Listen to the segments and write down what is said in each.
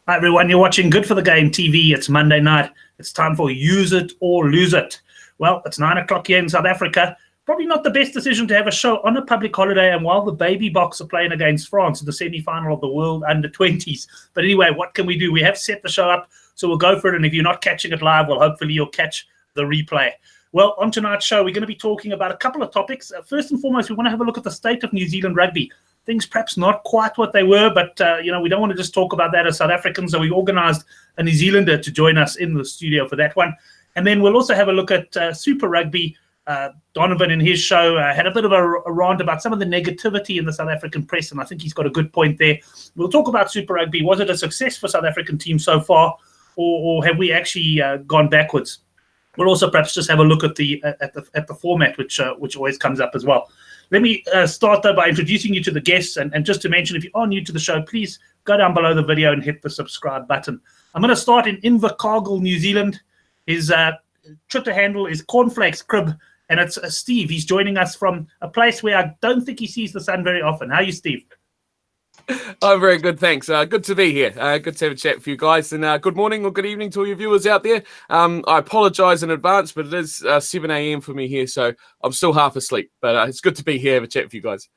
Hi everyone, you're watching Good for the Game TV. It's Monday night. It's time for Use It or Lose It. Well, it's 9 o'clock here in South Africa. Probably not the best decision to have a show on a public holiday and while the baby box are playing against France in the semi-final of the World Under-20s. But anyway, what can we do? We have set the show up, so we'll go for it. And if you're not catching it live, well, hopefully you'll catch the replay. Well, on tonight's show, we're going to be talking about a couple of topics. First and foremost, we want to have a look at the state of New Zealand rugby. Things perhaps not quite what they were, but we don't want to just talk about that as South Africans. So we organised a New Zealander to join us in the studio for that one. And then we'll also have a look at Super Rugby. Donovan in his show had a bit of a rant about some of the negativity in the South African press, and I think he's got a good point there. We'll talk about Super Rugby. Was it a success for South African team so far, or have we actually gone backwards? We'll also perhaps just have a look at the format, which always comes up as well. Let me start, though, by introducing you to the guests. And just to mention, if you are new to the show, please go down below the video and hit the subscribe button. I'm going to start in Invercargill, New Zealand. His Twitter handle is Cornflakes Crib, and it's Steve. He's joining us from a place where I don't think he sees the sun very often. How are you, Steve? I'm very good, thanks. Good to be here. Good to have a chat with you guys. And good morning or good evening to all your viewers out there. I apologise in advance, but it is 7 a.m. for me here, so I'm still half asleep. But it's good to be here, have a chat with you guys.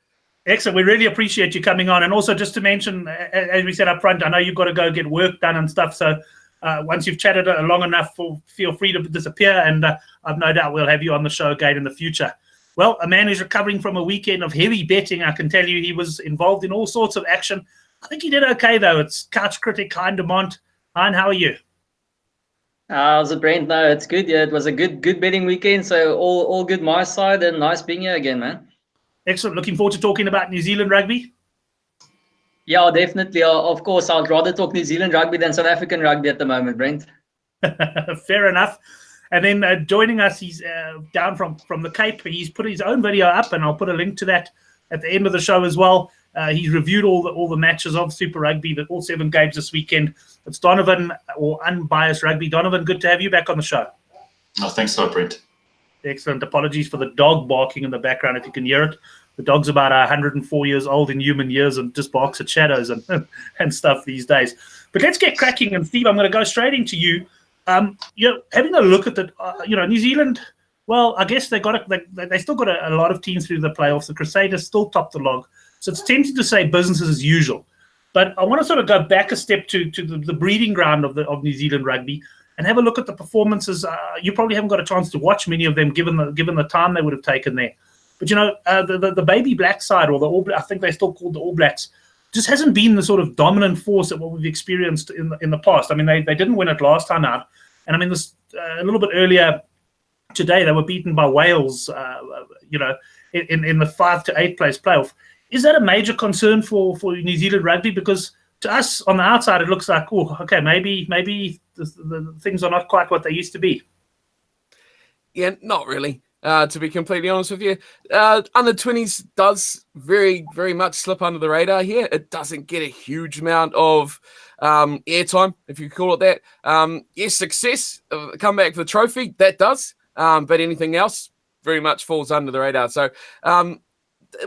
Excellent. We really appreciate you coming on. And also just to mention, as we said up front, I know you've got to go get work done and stuff. So once you've chatted long enough, feel free to disappear. And I've no doubt we'll have you on the show again in the future. Well, a man who's recovering from a weekend of heavy betting, I can tell you he was involved in all sorts of action. I think he did okay, though. It's Couch Critic, Hein de Mont. Hein, how are you? How's it, Brent? No, it's good. Yeah, it was a good betting weekend, so all good my side, and nice being here again, man. Excellent. Looking forward to talking about New Zealand rugby. Yeah, definitely. Of course, I'd rather talk New Zealand rugby than South African rugby at the moment, Brent. Fair enough. And then joining us, he's down from the Cape. He's put his own video up, and I'll put a link to that at the end of the show as well. He's reviewed all the matches of Super Rugby, all 7 games this weekend. It's Donovan, or Unbiased Rugby. Donovan, good to have you back on the show. Oh, thanks a lot, Brent. Excellent. Apologies for the dog barking in the background, if you can hear it. The dog's about 104 years old in human years and just barks at shadows and stuff these days. But let's get cracking. And Steve, I'm going to go straight into you. Having a look at the, New Zealand. Well, I guess they still got a lot of teams through the playoffs. The Crusaders still top the log, so it's tempting to say business as usual. But I want to sort of go back a step to the breeding ground of New Zealand rugby and have a look at the performances. You probably haven't got a chance to watch many of them, given the time they would have taken there. But the baby black side, or the All Blacks, I think they're still called the All Blacks, just hasn't been the sort of dominant force that what we've experienced in the past. I mean, they didn't win it last time out, and I mean this a little bit earlier today they were beaten by Wales. In the 5 to 8 place playoff. Is that a major concern for New Zealand rugby? Because to us on the outside it looks like, oh, okay, maybe the things are not quite what they used to be. Yeah, not really. To be completely honest with you, under 20s does very, very much slip under the radar here. It doesn't get a huge amount of airtime, if you call it that. Yes, success, comeback for the trophy, that does. But anything else very much falls under the radar. So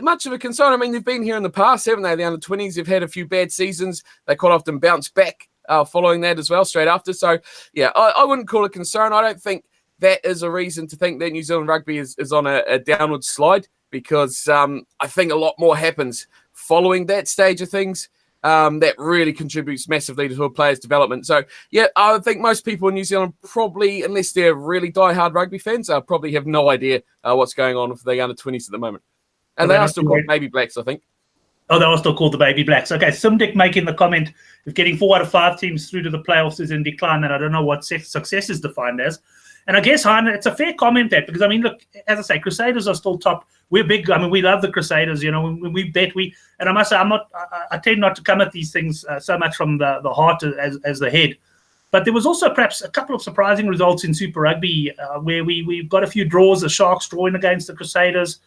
much of a concern. I mean, they've been here in the past, haven't they? The under 20s, they've had a few bad seasons. They quite often bounce back following that as well, straight after. So, yeah, I wouldn't call it concern. I don't think that is a reason to think that New Zealand rugby is on a downward slide, because I think a lot more happens following that stage of things that really contributes massively to a player's development. So, yeah, I think most people in New Zealand probably, unless they're really diehard rugby fans, probably have no idea what's going on with the under-20s at the moment. And they are still called Baby Blacks, I think. Oh, they are still called the Baby Blacks. Okay, Simdic making the comment, if getting 4 out of 5 teams through to the playoffs is in decline, then I don't know what success is defined as. And I guess, Hein, it's a fair comment that, because, I mean, look, as I say, Crusaders are still top. We're big. I mean, we love the Crusaders. When we bet, and I must say, I tend not to come at these things so much from the heart as the head. But there was also perhaps a couple of surprising results in Super Rugby where we've got a few draws, the Sharks drawing against the Crusaders,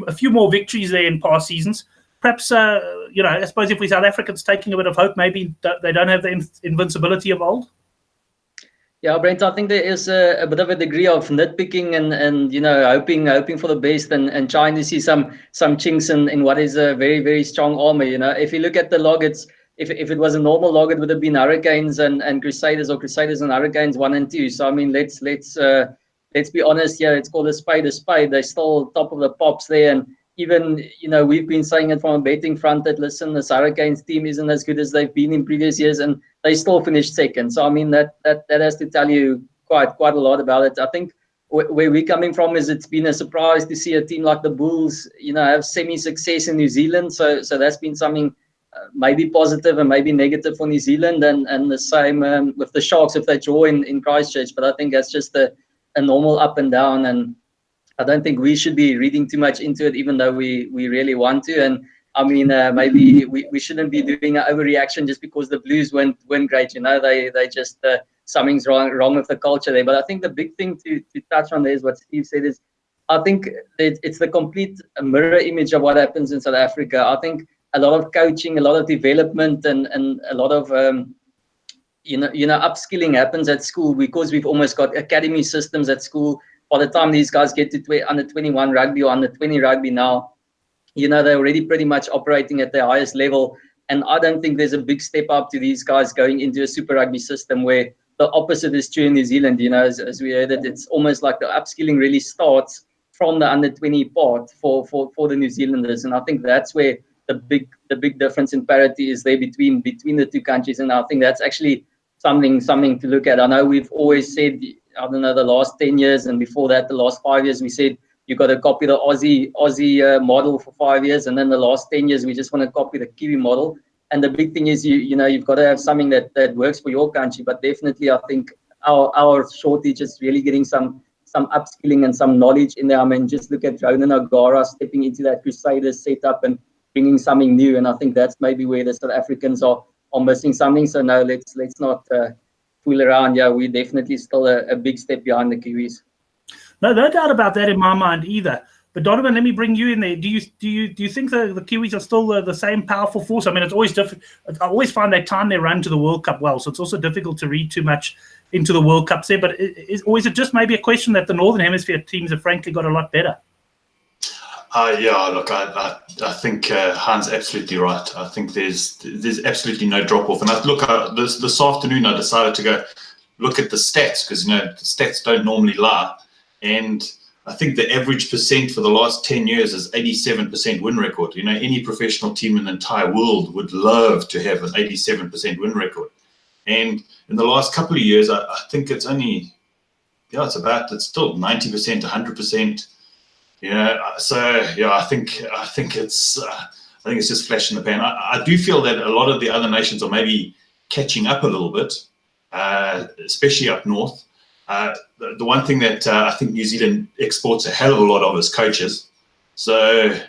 a few more victories there in past seasons. Perhaps, I suppose if we South Africans taking a bit of hope, maybe they don't have the invincibility of old. Yeah, Brent, I think there is a bit of a degree of nitpicking and hoping for the best and trying to see some chinks in what is a very, very strong armor. If you look at the log, it's if it was a normal log, it would have been Hurricanes and Crusaders, or Crusaders and Hurricanes 1 and 2. So I mean, let's be honest here. It's called a spade a spade. They're still top of the pops there, and even we've been saying it from a betting front that listen, this Hurricanes team isn't as good as they've been in previous years, and they still finished second. So I mean that has to tell you quite a lot about it. I think where we're coming from is it's been a surprise to see a team like the Bulls, have semi-success in New Zealand. So that's been something maybe positive and maybe negative for New Zealand, and the same with the Sharks if they draw in Christchurch. But I think that's just a normal up and down, and I don't think we should be reading too much into it, even though we really want to. And I mean, maybe we shouldn't be doing an overreaction just because the Blues went great. They just something's wrong with the culture there. But I think the big thing to touch on there is what Steve said is, I think it's the complete mirror image of what happens in South Africa. I think a lot of coaching, a lot of development, and a lot of upskilling happens at school, because we've almost got academy systems at school. By the time these guys get to under 21 rugby or under 20 rugby now, they're already pretty much operating at their highest level. And I don't think there's a big step up to these guys going into a Super Rugby system where the opposite is true in New Zealand. As we heard it, it's almost like the upskilling really starts from the under 20 part for the New Zealanders. And I think that's where the big difference in parity is there between the two countries. And I think that's actually something to look at. I know we've always said, I don't know, the last 10 years and before that, the last 5 years, we said you got to copy the Aussie model for 5 years, and then the last 10 years we just want to copy the Kiwi model. And the big thing is you've got to have something that works for your country. But definitely, I think our shortage is really getting some upskilling and some knowledge in there. I mean, just look at Ronan O'Gara stepping into that Crusaders setup and bringing something new. And I think that's maybe where the South Africans are missing something. So no, let's not fool around. Yeah, we're definitely still a big step behind the Kiwis. No doubt about that in my mind either. But Donovan, let me bring you in there. Do you think the Kiwis are still the same powerful force? I mean, it's always difficult. I always find they time their run to the World Cup well, so it's also difficult to read too much into the World Cups there. But or is it just maybe a question that the Northern Hemisphere teams have frankly got a lot better? Yeah, look, I think Han's absolutely right. I think there's absolutely no drop off. And this afternoon I decided to go look at the stats, because the stats don't normally lie, and I think the average percent for the last 10 years is 87% win record. Any professional team in the entire world would love to have an 87% win record. And in the last couple of years, I think it's only, it's still 90%, 100%. So yeah, I think it's just flash in the pan. I do feel that a lot of the other nations are maybe catching up a little bit, especially up north. The one thing that I think New Zealand exports a hell of a lot of is coaches. So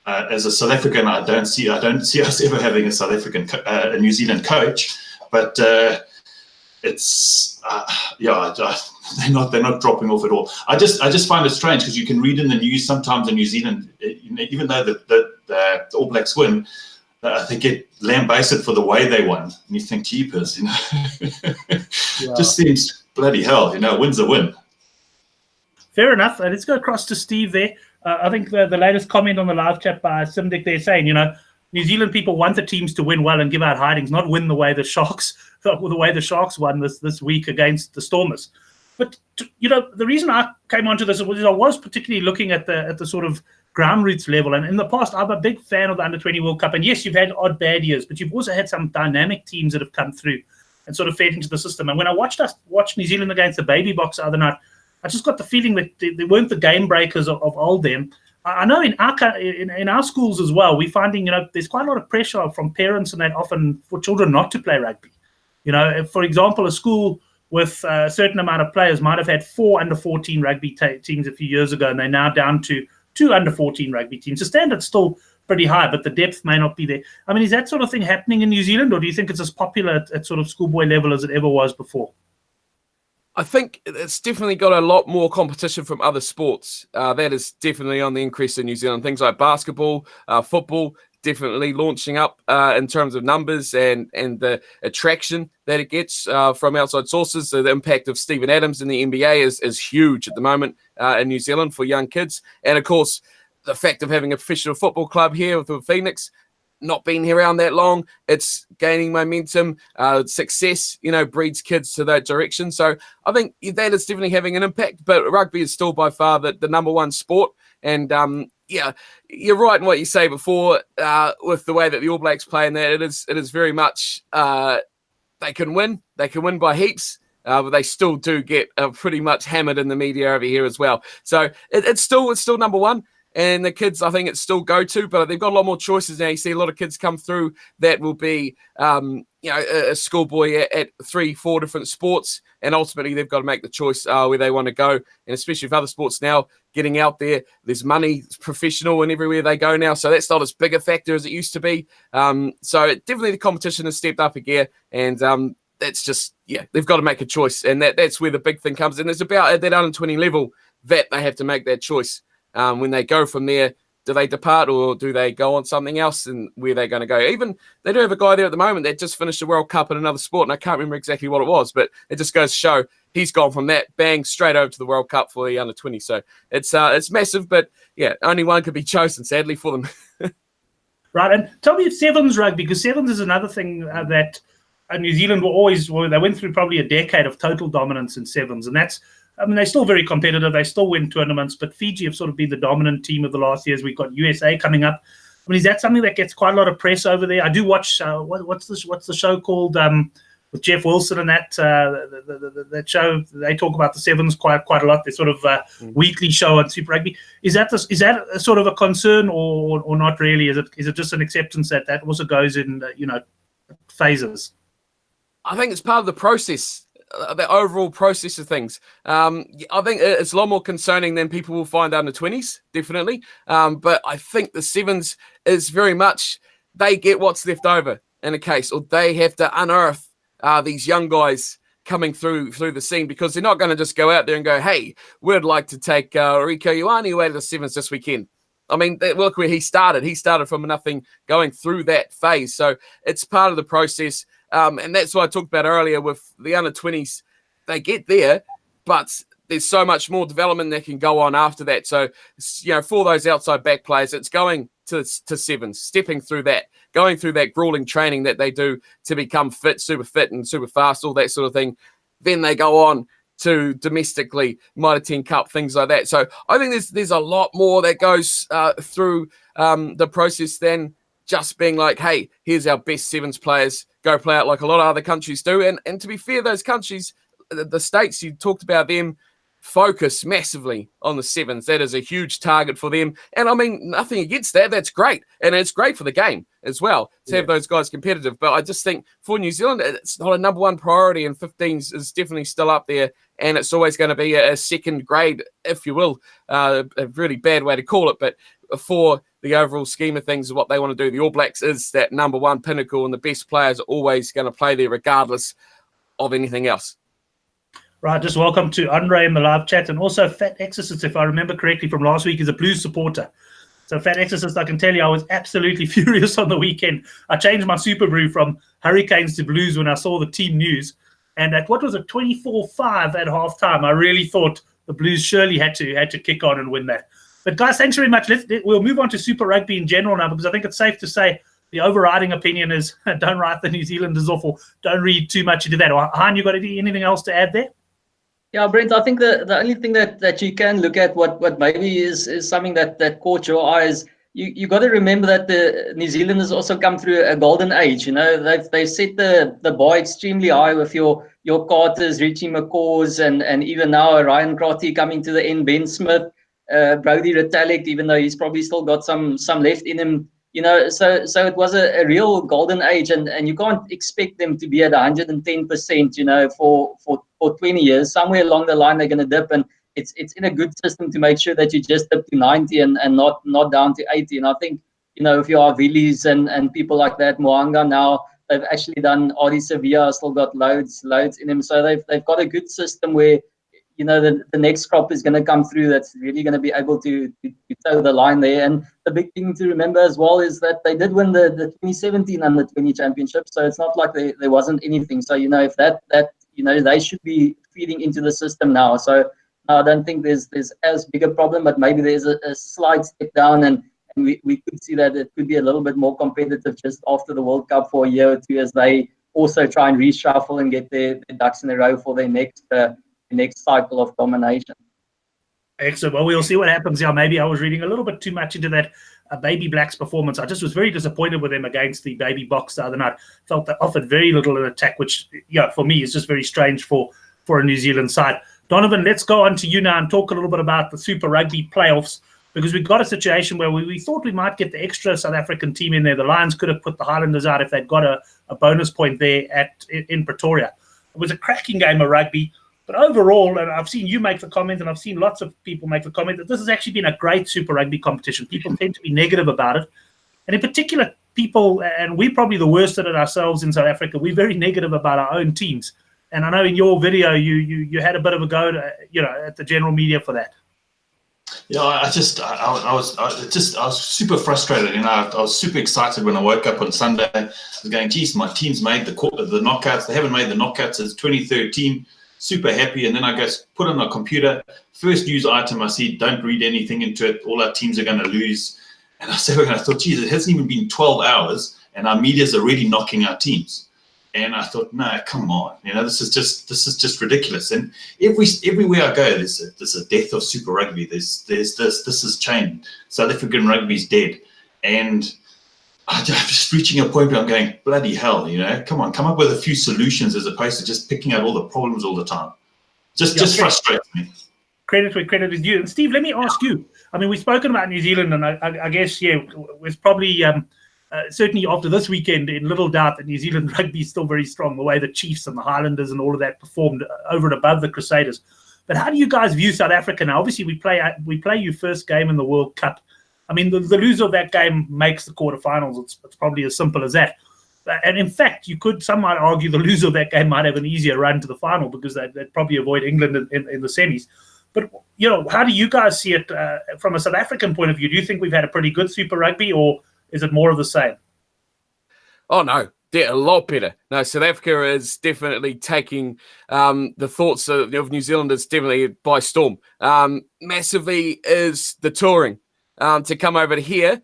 as a South African, I don't see us ever having a South African, a New Zealand coach. But it's they're not dropping off at all. I just find it strange, because you can read in the news sometimes in New Zealand, even though the All Blacks win, they get lambasted for the way they won, and you think, jeepers, just seems bloody hell, win's a win. Fair enough. Let's go across to Steve there. I think the latest comment on the live chat by Simdik there saying, New Zealand people want the teams to win well and give out hidings, not win the way the Sharks won this week against the Stormers. But the reason I came onto this was I was particularly looking at the sort of ground roots level. And in the past, I'm a big fan of the Under-20 World Cup. And yes, you've had odd bad years, but you've also had some dynamic teams that have come through and sort of fed into the system. And when I watched New Zealand against the Baby Box the other night, I just got the feeling that they weren't the game breakers of old them. I know in our schools as well, we're finding, there's quite a lot of pressure from parents and that often for children not to play rugby. For example, a school with a certain amount of players might have had 4 under-14 rugby teams a few years ago, and they're now down to 2 under-14 rugby teams. The standard's still pretty high, but the depth may not be there. I mean, is that sort of thing happening in New Zealand, or do you think it's as popular at sort of schoolboy level as it ever was before? I think it's definitely got a lot more competition from other sports. That is definitely on the increase in New Zealand. Things like basketball, football, definitely launching up in terms of numbers and the attraction that it gets from outside sources. So the impact of Stephen Adams in the NBA is huge at the moment in New Zealand for young kids. And of course, the fact of having a professional football club here with Phoenix, not been around that long. It's gaining momentum. Success, breeds kids to that direction. So I think that is definitely having an impact. But rugby is still by far the number one sport. And yeah, you're right in what you say before with the way that the All Blacks play, and that it is very much they can win. They can win by heaps. But they still do get pretty much hammered in the media over here as well. So it's still number one. And the kids, I think it's still go-to, but they've got a lot more choices now. You see a lot of kids come through that will be, a schoolboy at 3-4 different sports, and ultimately they've got to make the choice where they want to go. And especially with other sports now getting out there, there's money, it's professional, and everywhere they go now. So that's not as big a factor as it used to be. So definitely the competition has stepped up a gear, and that's just, they've got to make a choice, and that's where the big thing comes in. It's about at that under 20 level that they have to make that choice. When they go from there, do they depart or do they go on something else, and where they're going to go? Even they do have a guy there at the moment that just finished a World Cup in another sport, and I can't remember exactly what it was, but it just goes to show he's gone from that bang straight over to the World Cup for the under 20. So it's massive, but only one could be chosen, sadly, for them. Right, and tell me if sevens rugby, because sevens is another thing that New Zealand they went through probably a decade of total dominance in sevens, and they're still very competitive. They still win tournaments, but Fiji have sort of been the dominant team of the last years. We've got USA coming up. Is that something that gets quite a lot of press over there? I do watch, what's the show called with Jeff Wilson and that show? They talk about the sevens quite a lot. They're sort of weekly show on Super Rugby. Is that a sort of a concern or not really? Is it just an acceptance that also goes in phases? I think it's part of the process. The overall process of things. I think it's a lot more concerning than people will find under 20s, definitely. But I think the sevens is very much, they get what's left over in a case, or they have to unearth these young guys coming through the scene, because they're not going to just go out there and go, hey, we'd like to take Rieko Ioane away to the sevens this weekend. I mean, look where he started. He started from nothing, going through that phase. So it's part of the process. And that's what I talked about earlier with the under 20s. They get there, but there's so much more development that can go on after that. So, for those outside back players, it's going to sevens, stepping through that, going through that grueling training that they do to become fit and super fast, all that sort of thing. Then they go on to domestically, Mitre 10 Cup, things like that. So I think there's a lot more that goes through the process than just being like, hey, here's our best sevens players, go play out like a lot of other countries do. And to be fair, those countries, the states, you talked about them, focus massively on the sevens. That is a huge target for them. And I mean, nothing against that. That's great. And it's great for the game as well to have those guys competitive. But I just think for New Zealand, it's not a number one priority, and 15s is definitely still up there. And it's always going to be a second grade, if you will, a really bad way to call it. But for the overall scheme of things, what they want to do, the All Blacks is that number one pinnacle, and the best players are always going to play there regardless of anything else. Right, just welcome to Andre in the live chat, and also Fat Exorcist, if I remember correctly from last week, is a Blues supporter. So Fat Exorcist, I can tell you, I was absolutely furious on the weekend. I changed my Super Brew from Hurricanes to Blues when I saw the team news, and at 24-5 at halftime, I really thought the Blues surely had to kick on and win that. But guys, thanks very much. We'll move on to Super Rugby in general now, because I think it's safe to say the overriding opinion is don't write the New Zealanders off, or don't read too much into that. Or Han, you got anything else to add there? Yeah, Brent, I think the only thing that you can look at what maybe is something that caught your eyes. You got to remember that the New Zealanders also come through a golden age. They've set the bar extremely high with your Carters, Richie McCaws, and even now Ryan Crotty coming to the end, Ben Smith, Brodie Retallick, even though he's probably still got some left in him. So it was a real golden age, and you can't expect them to be at 110%, for 20 years. Somewhere along the line they're going to dip, and it's in a good system to make sure that you just dip to 90 and not down to 80. And I think, if you are Villiers and people like that, Moanga now, they've actually done Adi Sevilla, still got loads in him. So they've got a good system where, the next crop is going to come through that's really going to be able to toe the line there. And the big thing to remember as well is that they did win the 2017 under 20 championship. So it's not like there wasn't anything. So, if that they should be feeding into the system now. So I don't think there's as big a problem, but maybe there's a slight step down. And, And we could see that it could be a little bit more competitive just after the World Cup for a year or two, as they also try and reshuffle and get their ducks in a row for their next cycle of domination. Excellent. Well, we'll see what happens. Yeah, maybe I was reading a little bit too much into that Baby Blacks performance. I just was very disappointed with them against the Baby Box the other night. Felt they offered very little in attack, which, yeah, for me is just very strange for a New Zealand side. Donovan, let's go on to you now and talk a little bit about the Super Rugby playoffs, because we've got a situation where we thought we might get the extra South African team in there. The Lions could have put the Highlanders out if they'd got a bonus point there in Pretoria. It was a cracking game of rugby. But overall, and I've seen you make the comment, and I've seen lots of people make the comment, that this has actually been a great Super Rugby competition. People tend to be negative about it. And in particular, people, and we're probably the worst at it ourselves in South Africa, we're very negative about our own teams. And I know in your video, you had a bit of a go at the general media for that. Yeah, I was super frustrated. I was super excited when I woke up on Sunday. I was going, geez, my team's made the knockouts. They haven't made the knockouts since 2013. Super happy. And then I go put on the computer. First news item I see, don't read anything into it. All our teams are going to lose. And I thought, geez, it hasn't even been 12 hours and our media's already knocking our teams. And I thought, no, come on. This is just ridiculous. And everywhere I go, there's a death of Super Rugby. This is changed. South African rugby's dead. And I'm just reaching a point where I'm going, bloody hell, come up with a few solutions as opposed to just picking out all the problems all the time. Just frustrates me. Credit where credit is due. And Steve, let me ask you. I mean, we've spoken about New Zealand, and I guess, yeah, there's probably certainly after this weekend, in little doubt that New Zealand rugby is still very strong, the way the Chiefs and the Highlanders and all of that performed over and above the Crusaders. But how do you guys view South Africa now? Obviously, we play you first game in the World Cup. I mean, the loser of that game makes the quarterfinals. It's probably as simple as that. And in fact, some might argue the loser of that game might have an easier run to the final because they'd probably avoid England in the semis. But, how do you guys see it from a South African point of view? Do you think we've had a pretty good Super Rugby, or is it more of the same? Oh, no. A lot better. No, South Africa is definitely taking the thoughts of New Zealanders definitely by storm. Massively is the touring. To come over to here.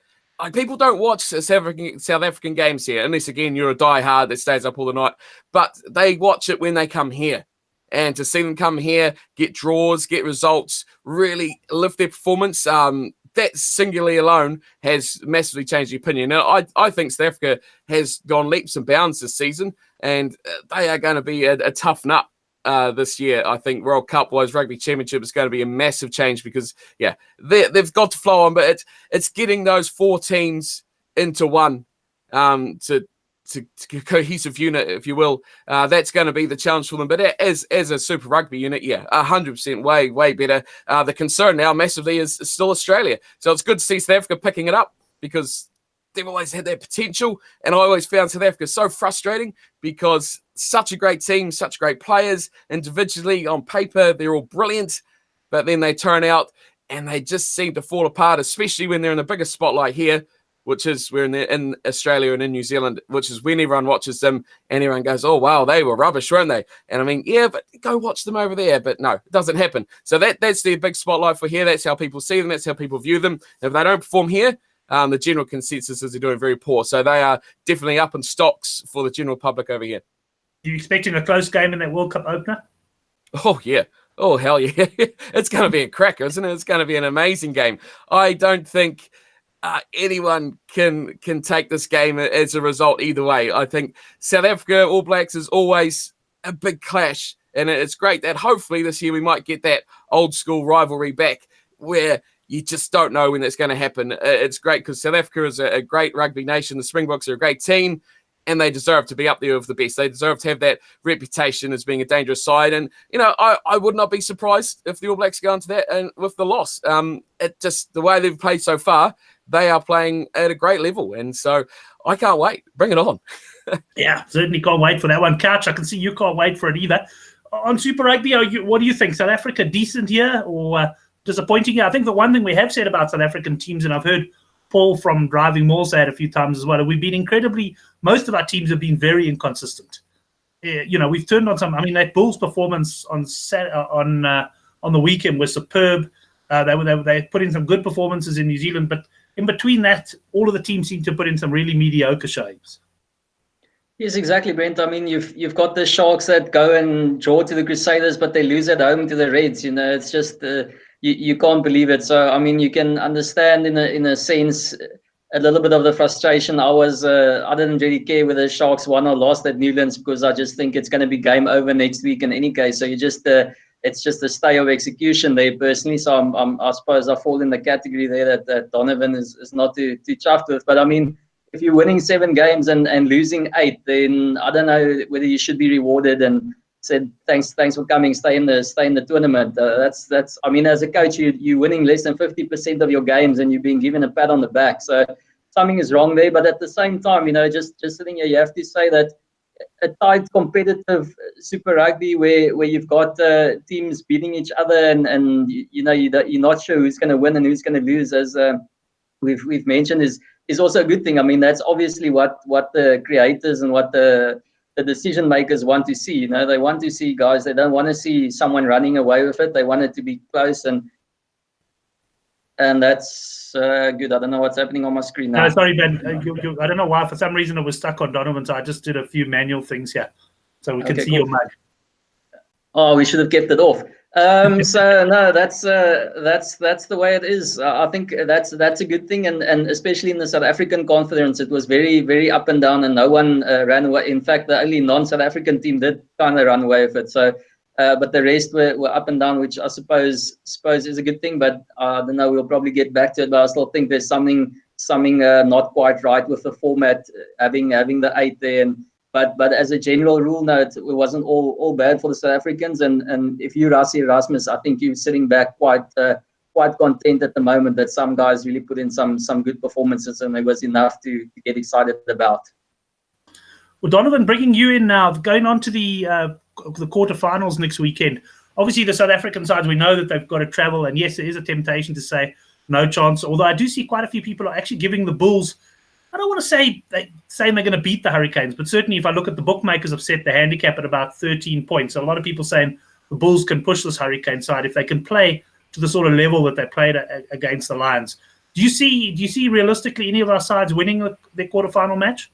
People don't watch South African games here, unless, again, you're a diehard that stays up all the night. But they watch it when they come here. And to see them come here, get draws, get results, really lift their performance, that singularly alone has massively changed the opinion. Now, I think South Africa has gone leaps and bounds this season, and they are going to be a tough nut. This year, I think World Cup-wise, Rugby Championship is going to be a massive change because, yeah, they've got to flow on, but it's getting those four teams into one to cohesive unit, if you will. That's going to be the challenge for them. But as a Super Rugby unit, yeah, 100% way better. The concern now massively is still Australia. So it's good to see South Africa picking it up because they've always had that potential, and I always found South Africa so frustrating because such a great team, such great players, individually on paper, they're all brilliant, but then they turn out and they just seem to fall apart, especially when they're in the biggest spotlight here, which is we're in Australia and in New Zealand, which is when everyone watches them and everyone goes, oh, wow, they were rubbish, weren't they? And I mean, yeah, but go watch them over there. But no, it doesn't happen. So that's their big spotlight for here. That's how people see them. That's how people view them. If they don't perform here, the general consensus is they're doing very poor. So they are definitely up in stocks for the general public over here. Are you expecting a close game in that World Cup opener? Oh, yeah. Oh, hell yeah. It's going to be a cracker, isn't it? It's going to be an amazing game. I don't think anyone can take this game as a result either way. I think South Africa, All Blacks is always a big clash. And it's great that hopefully this year we might get that old school rivalry back where you just don't know when it's going to happen. It's great because South Africa is a great rugby nation. The Springboks are a great team, and they deserve to be up there with the best. They deserve to have that reputation as being a dangerous side. And, I would not be surprised if the All Blacks go into that and with the loss. It just the way they've played so far, they are playing at a great level. And so I can't wait. Bring it on. Yeah, certainly can't wait for that one. Couch, I can see you can't wait for it either. On Super Rugby, what do you think? South Africa decent here or disappointing here? I think the one thing we have said about South African teams, and I've heard Paul from Driving More say it a few times as well, we've been most of our teams have been very inconsistent. We've turned on some, that Bulls performance on the weekend was superb. They put in some good performances in New Zealand, but in between that, all of the teams seem to put in some really mediocre shapes. Yes, exactly, Brent. I mean, you've got the Sharks that go and draw to the Crusaders, but they lose at home to the Reds. It's just you can't believe it. So I mean, you can understand in a sense a little bit of the frustration. I didn't really care whether the Sharks won or lost at Newlands, because I just think it's going to be game over next week in any case. So it's just a stay of execution there personally. So I suppose I fall in the category there that Donovan is not too chuffed with. But I mean, if you're winning 7 games and losing 8, then I don't know whether you should be rewarded and said thanks for coming, stay in the tournament. That's I mean, as a coach, you're winning less than 50% of your games and you're being given a pat on the back. So something is wrong there. But at the same time, just sitting here, you have to say that a tight, competitive Super Rugby where you've got teams beating each other and you're not sure who's going to win and who's going to lose, as we've mentioned, is also a good thing. I mean, that's obviously what the creators and what the decision makers want to see. They want to see guys. They don't want to see someone running away with it. They want it to be close, and that's good. I don't know what's happening on my screen now. No, sorry, Ben. I don't know why. For some reason, it was stuck on Donovan, so I just did a few manual things here, so we can see your mug. Oh, we should have kept it off. So no, that's the way it is. I think that's a good thing, and especially in the South African conference, it was very, very up and down, and no one ran away. In fact, the only non-South African team did kind of run away with it. So, but the rest were up and down, which I suppose is a good thing. But I don't know. We'll probably get back to it. But I still think there's something not quite right with the format, having the 8 there. But as a general rule, no, it wasn't all bad for the South Africans. And if you're Rassie Erasmus, I think you're sitting back quite content at the moment that some guys really put in some good performances, and there was enough to get excited about. Well, Donovan, bringing you in now, going on to the quarterfinals next weekend. Obviously, the South African sides, we know that they've got to travel, and yes, there is a temptation to say no chance. Although I do see quite a few people are actually giving the Bulls, I don't want to say they're going to beat the Hurricanes, but certainly if I look at the bookmakers have set the handicap at about 13 points. So a lot of people saying the Bulls can push this Hurricane side if they can play to the sort of level that they played against the Lions. Do you see realistically any of our sides winning their quarterfinal match?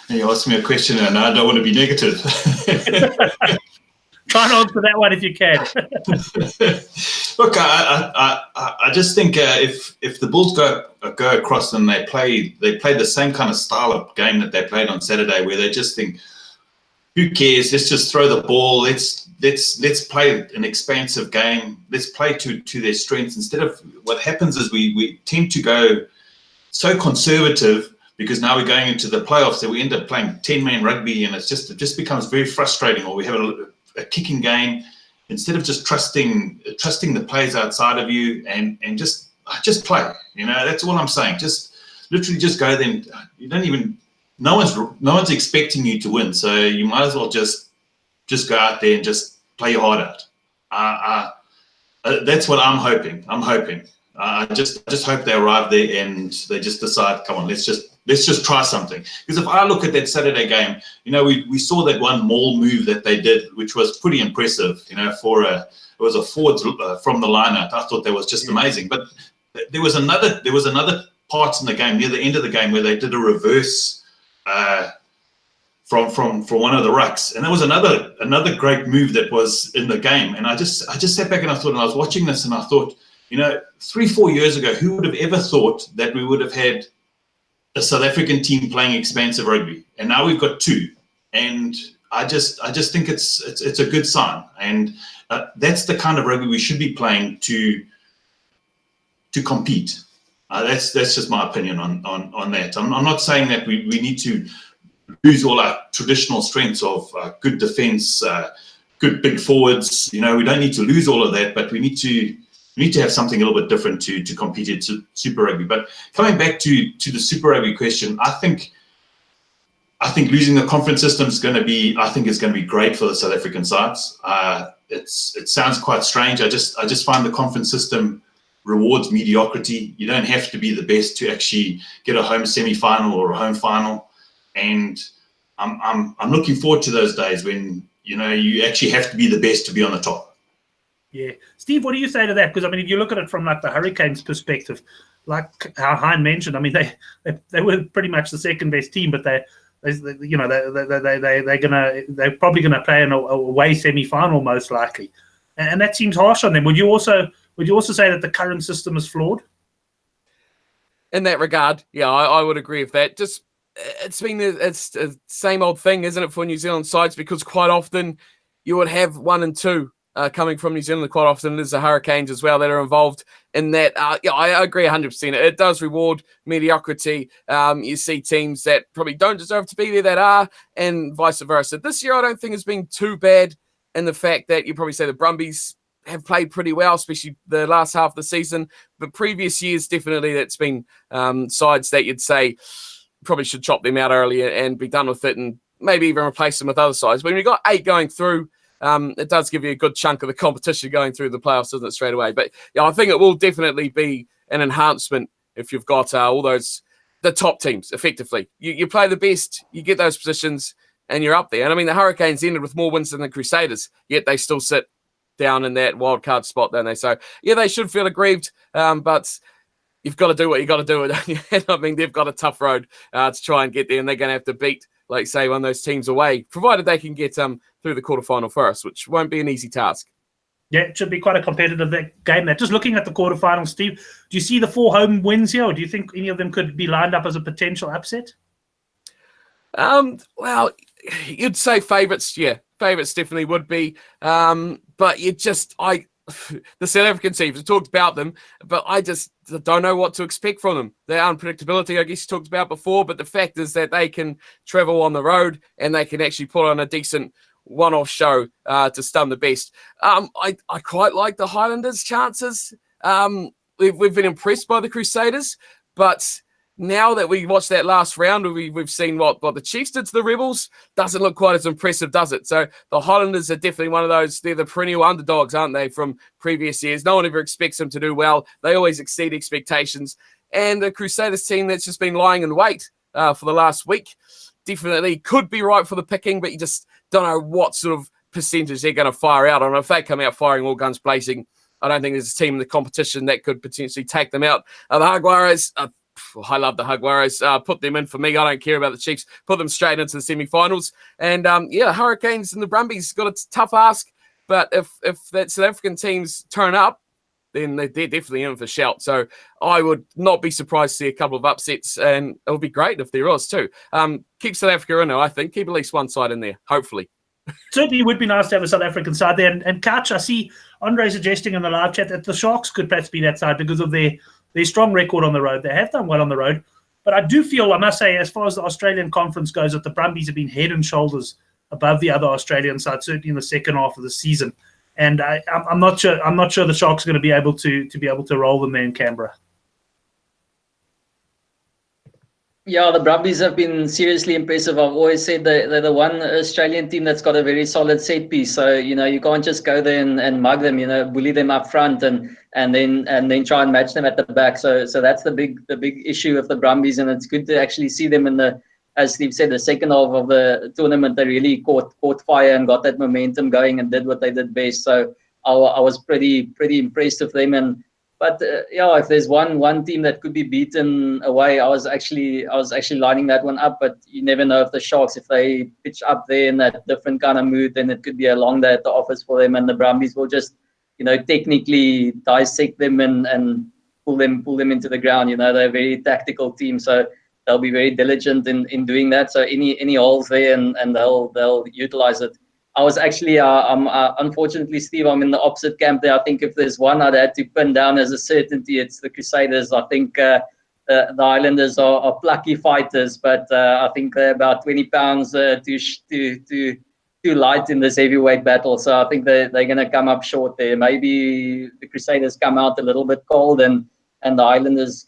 You asked me a question and I don't want to be negative. Try and answer that one if you can. Look, I just think if the Bulls go across and they play the same kind of style of game that they played on Saturday, where they just think, who cares? Let's just throw the ball. Let's play an expansive game. Let's play to their strengths. Instead of what happens is we tend to go so conservative, because now we're going into the playoffs that we end up playing 10-man rugby, and it just becomes very frustrating. Or we have a kicking game instead of just trusting the players outside of you and just play. That's all I'm saying. Just literally just go there. You don't even. No one's expecting you to win, so you might as well just go out there and just play your heart out. That's what I'm hoping. I just hope they arrive there and they just decide, come on, let's just try something. Because if I look at that Saturday game, we saw that one maul move that they did, which was pretty impressive. It was a forward from the line out. I thought that was just amazing. But there was another part in the game near the end of the game where they did a reverse from one of the rucks, and that was another great move that was in the game. And I just sat back and I thought, and I was watching this and I thought, 3-4 years ago, who would have ever thought that we would have had a South African team playing expansive rugby, and now we've got 2, and I just think it's a good sign, and that's the kind of rugby we should be playing to compete. That's just my opinion on that. I'm not saying that we need to lose all our traditional strengths of good defense, good big forwards. We don't need to lose all of that, but we need to have something a little bit different to compete at Super Rugby. But coming back to the Super Rugby question, I think losing the conference system is going to be great for the South African sides. It sounds quite strange. I just find the conference system rewards mediocrity. You don't have to be the best to actually get a home semi-final or a home final. And I'm looking forward to those days when you actually have to be the best to be on the top. Yeah. Steve, what do you say to that? Because, I mean, if you look at it from like the Hurricanes perspective, like how Hein mentioned, I mean, they were pretty much the second best team, but they're probably gonna play in a away semi-final most likely, and that seems harsh on them. Would you also say that the current system is flawed? In that regard, yeah, I would agree with that. Just it's the same old thing, isn't it, for New Zealand sides? Because quite often you would have 1 and 2 coming from New Zealand. Quite often there's the Hurricanes as well that are involved in that. Yeah, I agree 100%. It does reward mediocrity. You see teams that probably don't deserve to be there that are, and vice versa. This year I don't think it's been too bad in the fact that you probably say the Brumbies have played pretty well, especially the last half of the season. But previous years, definitely that's been sides that you'd say probably should chop them out earlier and be done with it, and maybe even replace them with other sides. But when you've got 8 going through, it does give you a good chunk of the competition going through the playoffs, doesn't it, straight away? But yeah, I think it will definitely be an enhancement if you've got all the top teams, effectively. You play the best, you get those positions, and you're up there. And I mean, the Hurricanes ended with more wins than the Crusaders, yet they still sit down in that wild card spot, don't they? So yeah, they should feel aggrieved, but you've got to do what you got to do. And I mean, they've got a tough road to try and get there, and they're going to have to beat, like say, one of those teams away, provided they can get through the quarterfinal first, which won't be an easy task. Yeah, it should be quite a competitive game there. Just looking at the quarterfinals, Steve, do you see the 4 home wins here, or do you think any of them could be lined up as a potential upset? Well, you'd say favourites, yeah. Favourites definitely would be. But the South African teams, we talked about them, but I just don't know what to expect from them. Their unpredictability, I guess you talked about before, but the fact is that they can travel on the road and they can actually put on a decent one-off show to stun the best. I quite like the Highlanders' chances. We've been impressed by the Crusaders, but now that we watched that last round, we've seen what the Chiefs did to the Rebels. Doesn't look quite as impressive, does it? So the Highlanders are definitely one of those. They're the perennial underdogs, aren't they, from previous years? No one ever expects them to do well. They always exceed expectations. And the Crusaders team that's just been lying in wait for the last week definitely could be right for the picking, but you just don't know what sort of percentage they're going to fire out on. If they come out firing all guns blazing, I don't think there's a team in the competition that could potentially take them out. The Jaguares, I love the Jaguares. Put them in for me. I don't care about the Chiefs. Put them straight into the semi-finals. And Hurricanes and the Brumbies got a tough ask. But if that South African teams turn up, then they're definitely in for shout. So I would not be surprised to see a couple of upsets, and it would be great if there was too. Keep South Africa in there, I think. Keep at least one side in there, hopefully. Certainly would be nice to have a South African side there. And Couch, I see Andre suggesting in the live chat that the Sharks could perhaps be that side because of their strong record on the road. They have done well on the road. But I do feel, I must say, as far as the Australian conference goes, that the Brumbies have been head and shoulders above the other Australian side, certainly in the second half of the season. And I'm not sure the Sharks are going to be able to roll them there in Canberra. Yeah, the Brumbies have been seriously impressive. I've always said they're the one Australian team that's got a very solid set piece. So, you can't just go there and mug them, bully them up front and then try and match them at the back. So that's the big issue of the Brumbies, and it's good to actually see them in the, as Steve said, the second half of the tournament. They really caught fire and got that momentum going and did what they did best. So I was pretty impressed with them. But if there's one team that could be beaten away, I was actually lining that one up. But you never know if the Sharks, if they pitch up there in that different kind of mood, then it could be a long day at the office for them, and the Brumbies will just technically dissect them and pull them into the ground. They're a very tactical team, so they'll be very diligent in doing that. So any holes there, and they'll utilize it. I was actually, unfortunately, Steve, I'm in the opposite camp there. I think if there's one I'd had to pin down as a certainty, it's the Crusaders. I think the Islanders are plucky fighters, but I think they're about 20 pounds too light in this heavyweight battle. So I think they're going to come up short there. Maybe the Crusaders come out a little bit cold and the Islanders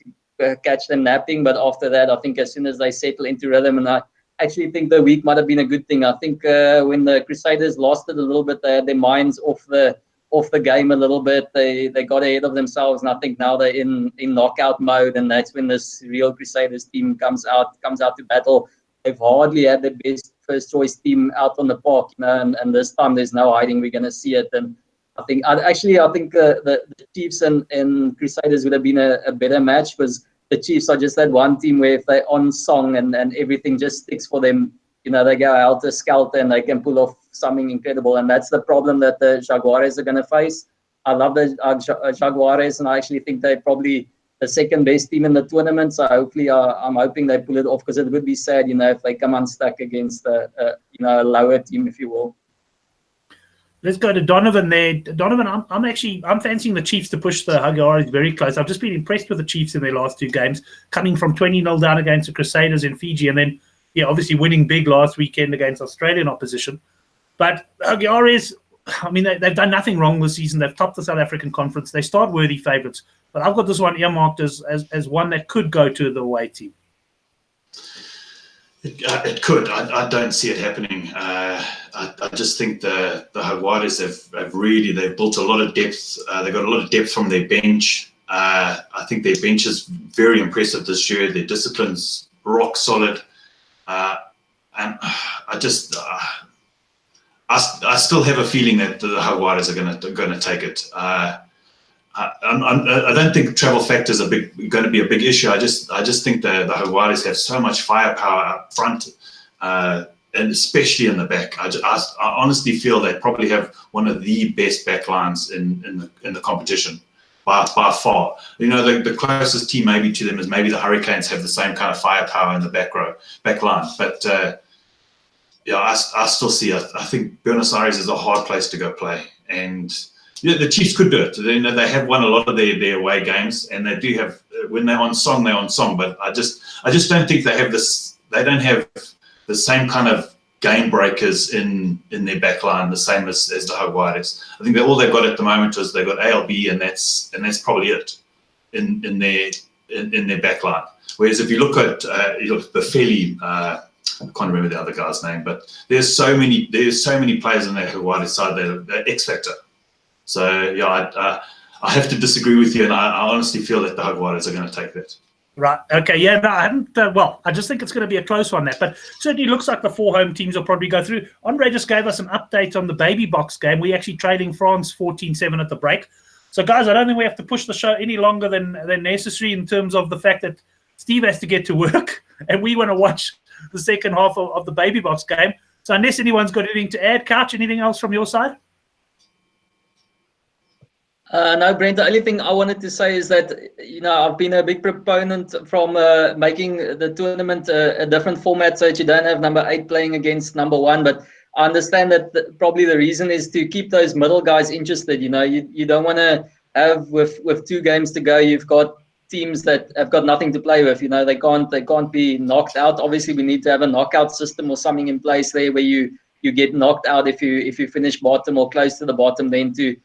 catch them napping. But after that, I think as soon as they settle into rhythm, and I actually think the week might have been a good thing. I think when the Crusaders lost it a little bit, they had their minds off the game a little bit. They got ahead of themselves, and I think now they're in knockout mode, and that's when this real Crusaders team comes out to battle. They've hardly had their best first choice team out on the park, and this time there's no hiding. We're going to see it, and I think the Chiefs and Crusaders would have been a better match, because the Chiefs are just that one team where if they're on song and everything just sticks for them, they go out to skelter and they can pull off something incredible. And that's the problem that the Jaguares are going to face. I love the Jaguares, and I actually think they're probably the second best team in the tournament. So hopefully, I'm hoping they pull it off, because it would be sad, if they come unstuck against a lower team, if you will. Let's go to Donovan there. Donovan, I'm fancying the Chiefs to push the Jaguares very close. I've just been impressed with the Chiefs in their last two games, coming from 20-0 down against the Crusaders in Fiji, and then obviously winning big last weekend against Australian opposition. But Jaguares, they've done nothing wrong this season. They've topped the South African Conference. They start worthy favourites. But I've got this one earmarked as one that could go to the away team. It could. I don't see it happening. I just think the Jaguares they've built a lot of depth. They've got a lot of depth from their bench. I think their bench is very impressive this year. Their discipline's rock solid. And I still have a feeling that the Jaguares are going to take it. I don't think travel factors are going to be a big issue. I just think the Jaguares have so much firepower up front, and especially in the back. I honestly feel they probably have one of the best backlines in the competition by far. The closest team maybe to them is maybe the Hurricanes have the same kind of firepower in the back line. But I still see it. I think Buenos Aires is a hard place to go play, and the Chiefs could do it. They have won a lot of their away games, and they do have, when they're on song, they're on song. But I just don't think they have this. They don't have the same kind of game breakers in their back line, the same as the Jaguares. I think that all they've got at the moment is they've got ALB, and that's probably it in their back line. Whereas if you look at the fairly, I can't remember the other guy's name, but there's so many players in that Jaguares side that are X factor. So I have to disagree with you, and I honestly feel that the Jaguares are going to take that. Right. Okay. Yeah. No, I haven't. I just think it's going to be a close one, but certainly looks like the four home teams will probably go through. Andre just gave us an update on the baby box game. We're actually trailing France 14-7 at the break. So, guys, I don't think we have to push the show any longer than necessary in terms of the fact that Steve has to get to work, and we want to watch the second half of the baby box game. So, unless anyone's got anything to add, Couch, anything else from your side? No, Brent, the only thing I wanted to say is that, I've been a big proponent from making the tournament a different format so that you don't have number 8 playing against number 1. But I understand that probably the reason is to keep those middle guys interested. You don't want to have, with 2 games to go, you've got teams that have got nothing to play with. They can't be knocked out. Obviously, we need to have a knockout system or something in place there where you get knocked out if you finish bottom or close to the bottom, then to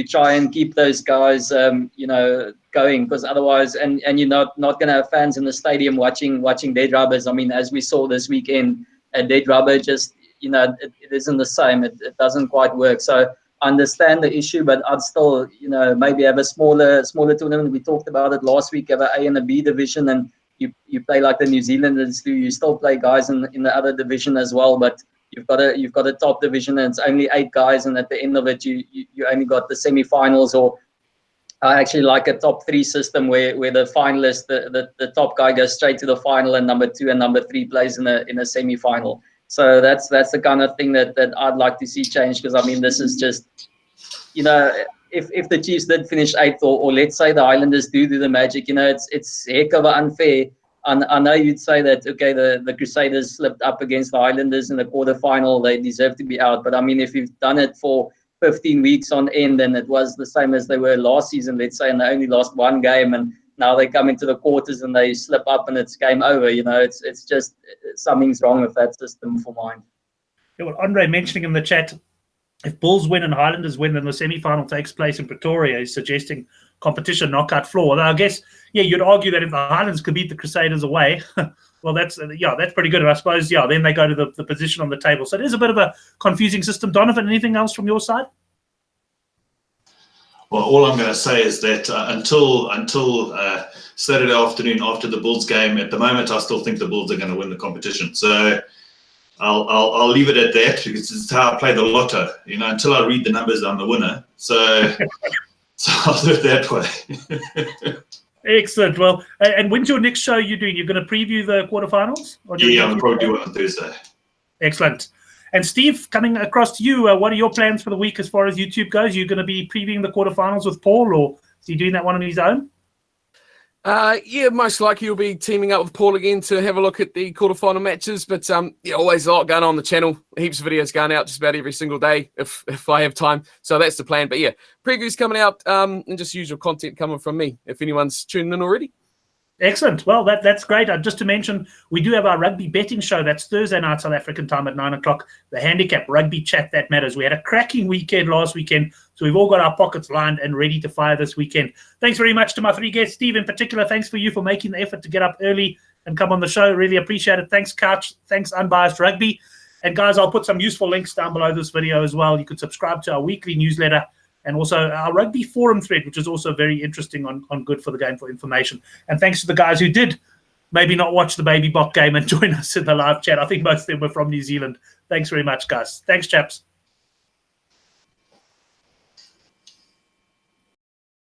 try and keep those guys, going, because otherwise, and you're not going to have fans in the stadium watching dead rubbers. As we saw this weekend, a dead rubber just, it isn't the same. It doesn't quite work. So I understand the issue, but I'd still, maybe have a smaller tournament. We talked about it last week, have an A and a B division, and you play like the New Zealanders do. You still play guys in the other division as well, but you've got a top division, and it's only 8 guys, and at the end of it, you only got the semi-finals. Or I actually like a top 3 system where the finalist, the top guy goes straight to the final, and number 2 and number 3 plays in a semi-final. So that's the kind of thing that I'd like to see change, because this is just, if the Chiefs did finish 8th, or let's say the Highlanders do the magic, it's heck of unfair. I know you'd say that, okay, the Crusaders slipped up against the Highlanders in the quarterfinal, they deserve to be out. But if you've done it for 15 weeks on end, and it was the same as they were last season, let's say, and they only lost 1 game, and now they come into the quarters and they slip up and it's game over, it's just something's wrong with that system for mine. Yeah, well, Andre mentioning in the chat, if Bulls win and Highlanders win, then the semi-final takes place in Pretoria. He's suggesting competition knockout floor. Although I guess, you'd argue that if the Highlanders could beat the Crusaders away, well, that's pretty good. And I suppose, then they go to the position on the table. So it is a bit of a confusing system. Donovan, anything else from your side? Well, all I'm going to say is that until Saturday afternoon after the Bulls game, at the moment, I still think the Bulls are going to win the competition. So, I'll leave it at that because it's how I play the lotto. Until I read the numbers, I'm the winner. So I'll do it that way. Excellent. Well, and when's your next show you're doing? You're going to preview the quarterfinals? Yeah, I'll probably do it on Thursday. Excellent. And Steve, coming across to you, what are your plans for the week as far as YouTube goes? You're going to be previewing the quarterfinals with Paul, or is he doing that one on his own? Yeah, most likely you'll be teaming up with Paul again to have a look at the quarterfinal matches. But yeah, always a lot going on the channel. Heaps of videos going out just about every single day if I have time. So that's the plan. But yeah, previews coming out and just usual content coming from me if anyone's tuning in already. Excellent. Well, that's great. Just to mention, we do have our rugby betting show. That's Thursday night South African time at 9 o'clock. The Handicap Rugby Chat That Matters. We had a cracking weekend last weekend, so we've all got our pockets lined and ready to fire this weekend. Thanks very much to my three guests. Steve, in particular, thanks for you for making the effort to get up early and come on the show. Really appreciate it. Thanks, Couch. Thanks, Unbiased Rugby. And guys, I'll put some useful links down below this video as well. You could subscribe to our weekly newsletter and also our rugby forum thread, which is also very interesting on Good for the Game for information. And thanks to the guys who did maybe not watch the Baby Bok game and join us in the live chat. I think most of them were from New Zealand. Thanks very much, guys. Thanks, chaps.